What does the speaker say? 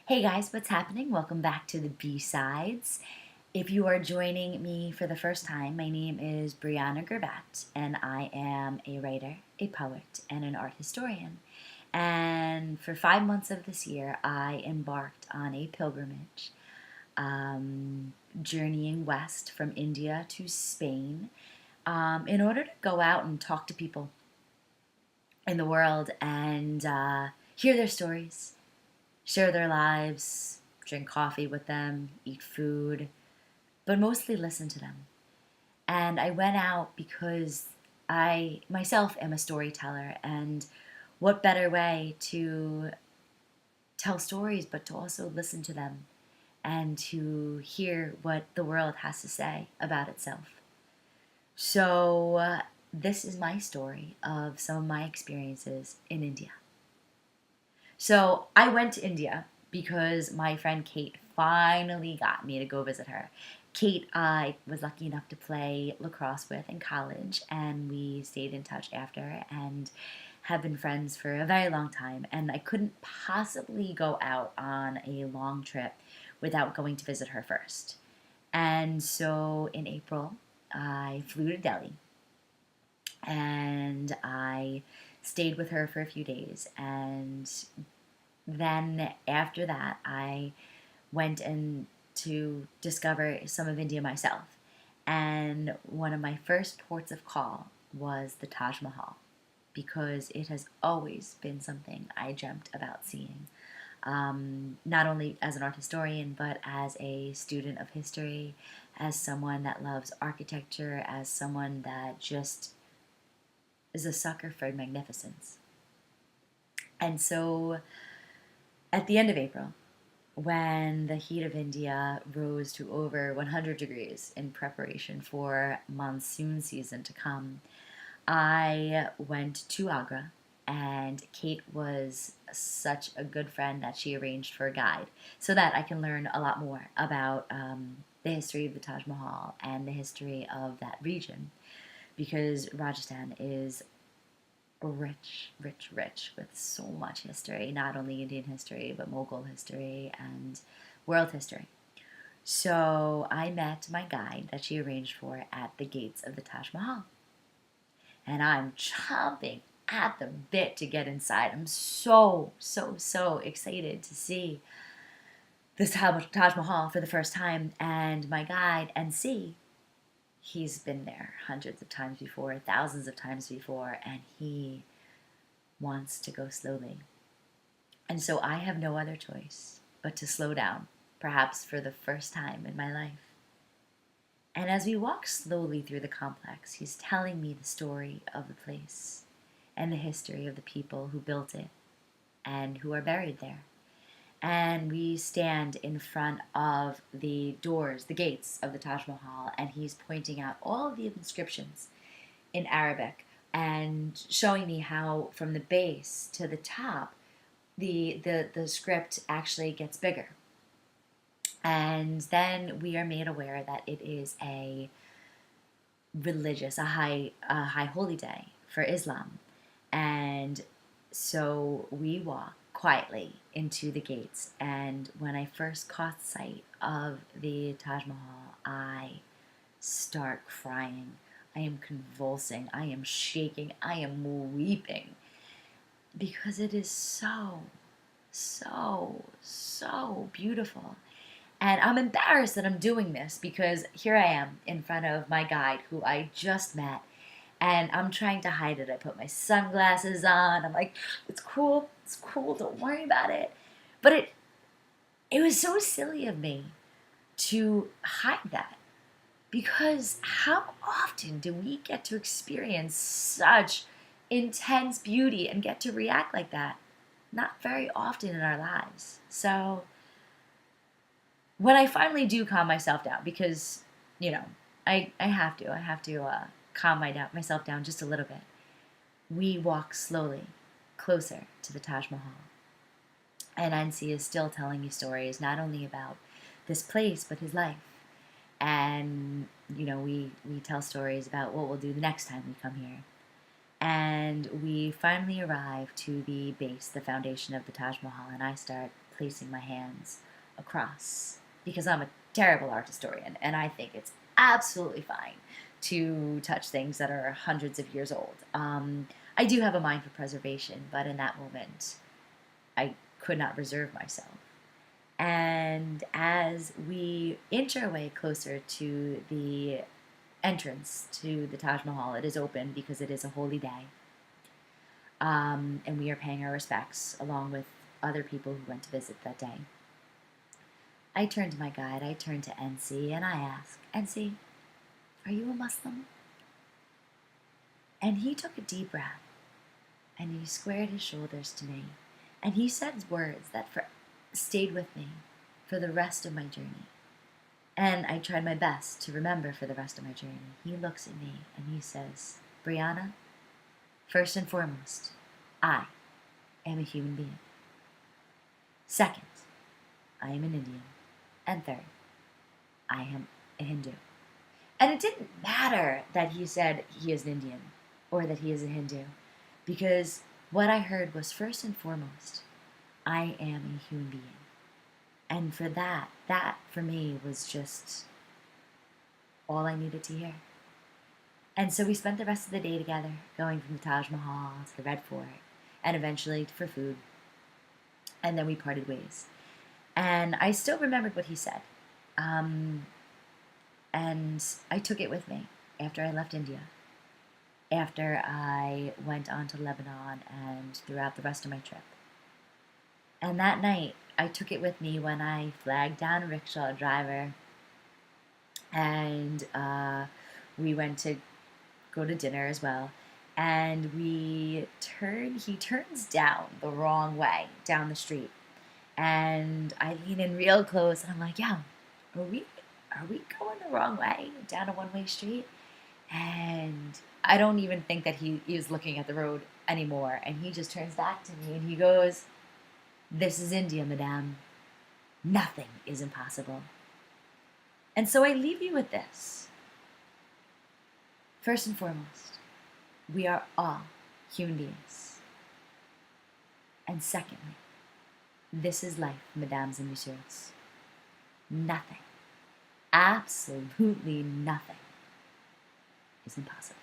Hey guys, what's happening? Welcome back to the B-Sides. If you are joining me for the first time, my name is Brianna Gerbat, and I am a writer, a poet, and an art historian. And for 5 months of this year, I embarked on a pilgrimage, journeying west from India to Spain, in order to go out and talk to people in the world and hear their stories, share their lives, drink coffee with them, eat food, but mostly listen to them. And I went out because I myself am a storyteller, and what better way to tell stories but to also listen to them and to hear what the world has to say about itself. So, this is my story of some of my experiences in India. So I went to India because my friend Kate finally got me to go visit her. Kate, I was lucky enough to play lacrosse with in college, and we stayed in touch after and have been friends for a very long time. And I couldn't possibly go out on a long trip without going to visit her first. And so in April, I flew to Delhi and I stayed with her for a few days. And then after that, I went in to discover some of India myself. And one of my first ports of call was the Taj Mahal because it has always been something I dreamt about seeing. Not only as an art historian, but as a student of history, as someone that loves architecture, as someone that just is a sucker for magnificence. And so at the end of April, when the heat of India rose to over 100 degrees in preparation for monsoon season to come, I went to Agra, and Kate was such a good friend that she arranged for a guide so that I can learn a lot more about the history of the Taj Mahal and the history of that region because Rajasthan is rich, rich, rich with so much history, not only Indian history, but Mughal history and world history. So I met my guide that she arranged for at the gates of the Taj Mahal. And I'm chomping at the bit to get inside. I'm so, so, so excited to see this Taj Mahal for the first time. And my guide, and see, he's been there hundreds of times before, thousands of times before, and he wants to go slowly. And so I have no other choice but to slow down, perhaps for the first time in my life. And as we walk slowly through the complex, he's telling me the story of the place and the history of the people who built it and who are buried there. And we stand in front of the doors, the gates of the Taj Mahal, and he's pointing out all of the inscriptions in Arabic and showing me how from the base to the top the script actually gets bigger. And then we are made aware that it is a high holy day for Islam. And so we walk quietly into the gates. And when I first caught sight of the Taj Mahal, I start crying. I am convulsing. I am shaking. I am weeping because it is so, so, so beautiful. And I'm embarrassed that I'm doing this because here I am in front of my guide who I just met, and I'm trying to hide it. I put my sunglasses on. I'm like, it's cool, don't worry about it. But it was so silly of me to hide that because how often do we get to experience such intense beauty and get to react like that? Not very often in our lives. So when I finally do calm myself down, because, you know, I have to calm myself down just a little bit. We walk slowly closer to the Taj Mahal. And Ansi is still telling me stories, not only about this place, but his life. And, we tell stories about what we'll do the next time we come here. And we finally arrive to the base, the foundation of the Taj Mahal, and I start placing my hands across because I'm a terrible art historian and I think it's absolutely fine to touch things that are hundreds of years old. I do have a mind for preservation, but in that moment, I could not reserve myself. And as we inch our way closer to the entrance to the Taj Mahal, it is open because it is a holy day. And we are paying our respects along with other people who went to visit that day. I turn to my guide, I turn to NC, and I ask, NC, are you a Muslim? And he took a deep breath, and he squared his shoulders to me, and he said words that stayed with me for the rest of my journey. And I tried my best to remember for the rest of my journey. He looks at me and he says, Brianna, first and foremost, I am a human being. Second, I am an Indian. And third, I am a Hindu. And it didn't matter that he said he is an Indian or that he is a Hindu, because what I heard was first and foremost, I am a human being. And for that for me was just all I needed to hear. And so we spent the rest of the day together, going from the Taj Mahal to the Red Fort, and eventually for food. And then we parted ways. And I still remembered what he said. And I took it with me after I left India, after I went on to Lebanon and throughout the rest of my trip. And that night, I took it with me when I flagged down a rickshaw driver and we went to go to dinner as well. And he turns down the wrong way down the street. And I lean in real close and I'm like, yeah, are we going the wrong way down a one-way street? And I don't even think that he is looking at the road anymore. And he just turns back to me and he goes, this is India, madame. Nothing is impossible. And so I leave you with this. First and foremost, we are all human beings. And secondly, this is life, mesdames and messieurs. Nothing, absolutely nothing is impossible.